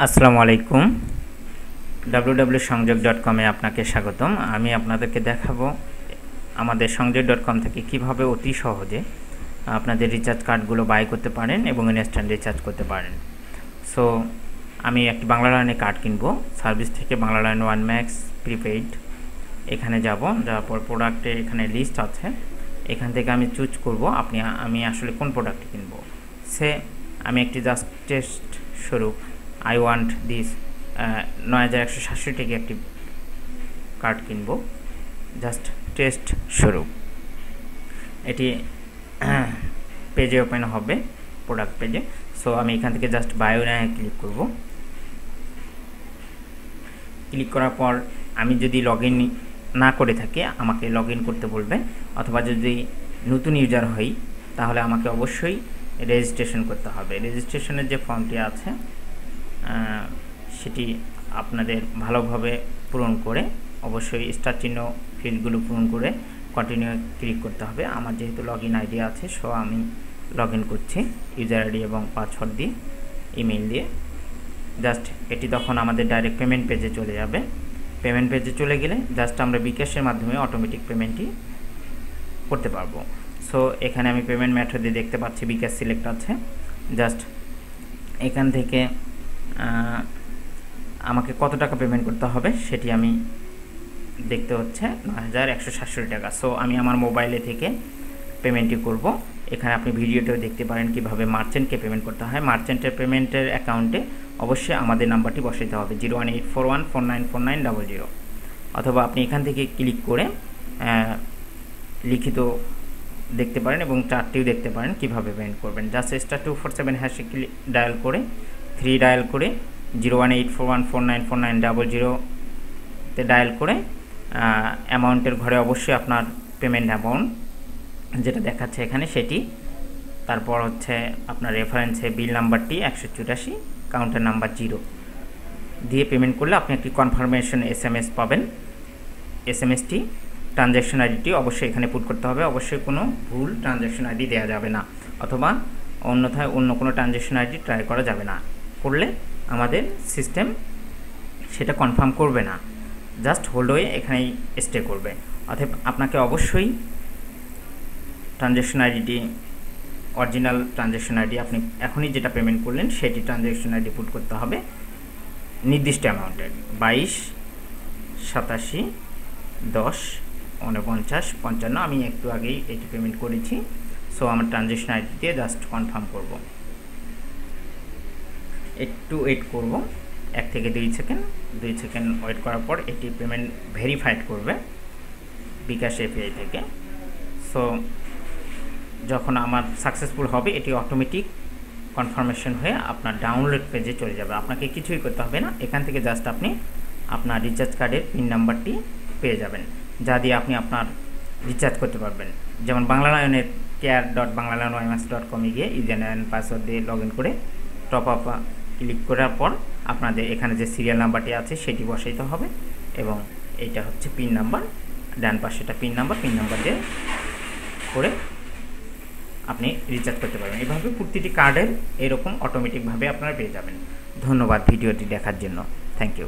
আসসালামু আলাইকুম। www.সংযোগ.com এ আপনাকে স্বাগতম। আমি আপনাদেরকে দেখাবো আমাদের সংযোগ.com থেকে কিভাবে অতি সহজে আপনাদের রিচার্জ কার্ডগুলো বাই করতে পারেন এবং ইনস্ট্যান্ট রিচার্জ করতে পারেন। সো আমি একটি বাংলা লাইনে কার্ড কিনবো সার্ভিস থেকে, Bangla line one max prepaid. এখানে যাওয়ার পর প্রোডাক্টে এখানে লিস্ট আছে, এখান থেকে আমি চুজ করব আমি আসলে কোন প্রোডাক্ট কিনবো। আমি একটি জাস্ট টেস্ট স্বরূপ আই ওয়ান্ট দিস ৯১৬৭ টাকা একটি কার্ড কিনবো, জাস্ট টেস্ট স্বরূপ। এটি পেজে ওপেন হবে, প্রোডাক্ট পেজে। সো আমি এখান থেকে জাস্ট বায়ো নাও ক্লিক করব। ক্লিক করার পর আমি যদি লগ ইন না করে থাকি আমাকে লগ ইন করতে বলবে, অথবা যদি নতুন ইউজার হই তাহলে আমাকে অবশ্যই রেজিস্ট্রেশন করতে হবে। রেজিস্ট্রেশনের যে ফর্মটি আছে সেটি আপনাদের ভালোভাবে পূরণ করে, অবশ্যই স্টার চিহ্ন ফিল্ডগুলো পূরণ করে কন্টিনিউ ক্লিক করতে হবে। আমার যেহেতু লগ ইন আইডি আছে, সো আমি লগ ইন করছি ইউজার আইডি এবং পাসওয়ার্ড দিয়ে, ইমেল দিয়ে। জাস্ট এটি তখন আমাদের ডাইরেক্ট পেমেন্ট পেজে চলে যাবে। পেমেন্ট পেজে চলে গেলে জাস্ট আমরা বিকাশের মাধ্যমে অটোমেটিক পেমেন্টটি করতে পারবো। সো এখানে আমি পেমেন্ট মেথডে দেখতে পাচ্ছি বিকাশ সিলেক্ট আছে। জাস্ট এখান থেকে আমাকে কত টাকা পেমেন্ট করতে হবে সেটি আমি দেখতে হচ্ছে ৯১৬৭ টাকা। সো আমি আমার মোবাইলে থেকে পেমেন্টটি করব। এখানে আপনি ভিডিওতেও দেখতে পারেন কিভাবে মার্চেন্টকে পেমেন্ট করতে হয়। মার্চেন্টের পেমেন্টের অ্যাকাউন্টে অবশ্যই আমাদের নাম্বারটি বসাইতে হবে 01841494900, অথবা আপনি এখান থেকে ক্লিক করে লিখিত দেখতে পারেন এবং চার্টটিও দেখতে পারেন কিভাবে পেমেন্ট করবেন। জাস্ট *247# ডায়াল করে 3 ডায়াল করে 01841494900 তে ডায়াল করে অ্যামাউন্টের ঘরে অবশ্যই আপনার পেমেন্ট অ্যামাউন্ট যেটা দেখাচ্ছে এখানে সেটি, তারপর হচ্ছে আপনার রেফারেন্সে বিল নাম্বারটি 184 কাউন্টার নাম্বার 0 দিয়ে পেমেন্ট করলে আপনি একটি কনফার্মেশন SMS পাবেন। SMSটি ট্রানজ্যাকশন আইডিটি অবশ্যই এখানে পুট করতে হবে। অবশ্যই কোনো ভুল ট্রানজ্যাকশন আইডি দেওয়া যাবে না, অথবা অন্যথায় অন্য কোনো ট্রানজ্যাকশন আইডি ট্রাই করা যাবে না। করলে আমাদের সিস্টেম সেটা কনফার্ম করবে না, জাস্ট হোল্ড হয়ে এখানেই স্টে করবে। অতএব আপনাকে অবশ্যই ট্রানজ্যাকশন আইডিটি, অরিজিনাল ট্রানজ্যাকশন আইডি, আপনি এখনই যেটা পেমেন্ট করলেন সেটি ট্রানজ্যাকশন আইডি পুট করতে হবে নির্দিষ্ট অ্যামাউন্টের 2287104955। আমি একটু আগেই এটি পেমেন্ট করেছি। সো আমার ট্রানজ্যাকশন আইডি দিয়ে জাস্ট কনফার্ম করব। একটু ওয়েট করব, 1 থেকে 2 সেকেন্ড। 2 সেকেন্ড ওয়েট করার পর এটি পেমেন্ট ভেরিফাইড করবে বিকাশ এপিআই থেকে। সো যখন আমার সাকসেসফুল হবে এটি অটোমেটিক কনফার্মেশন হয়ে আপনার ডাউনলোড পেজে চলে যাবে। আপনাকে কিছুই করতে হবে না, এখান থেকে জাস্ট আপনি আপনার রিচার্জ কার্ডের পিন নাম্বারটি পেয়ে যাবেন, যা দিয়ে আপনি আপনার রিচার্জ করতে পারবেন। যেমন বাংলা লাইনের care.banglalionemax.com গিয়ে ইউজার নেম পাসওয়ার্ড দিয়ে লগ ইন করে টপ আপ ক্লিক করার পর আপনাদের এখানে যে সিরিয়াল নাম্বারটি আছে সেটি বসাইতে হবে, এবং এইটা হচ্ছে পিন নাম্বার, ডান পাশেটা পিন নাম্বার দিয়ে করে আপনি রিচার্জ করতে পারবেন। এইভাবে প্রতিটি কার্ডের এরকম অটোমেটিকভাবে আপনারা পেয়ে যাবেন। ধন্যবাদ ভিডিওটি দেখার জন্য। Thank you.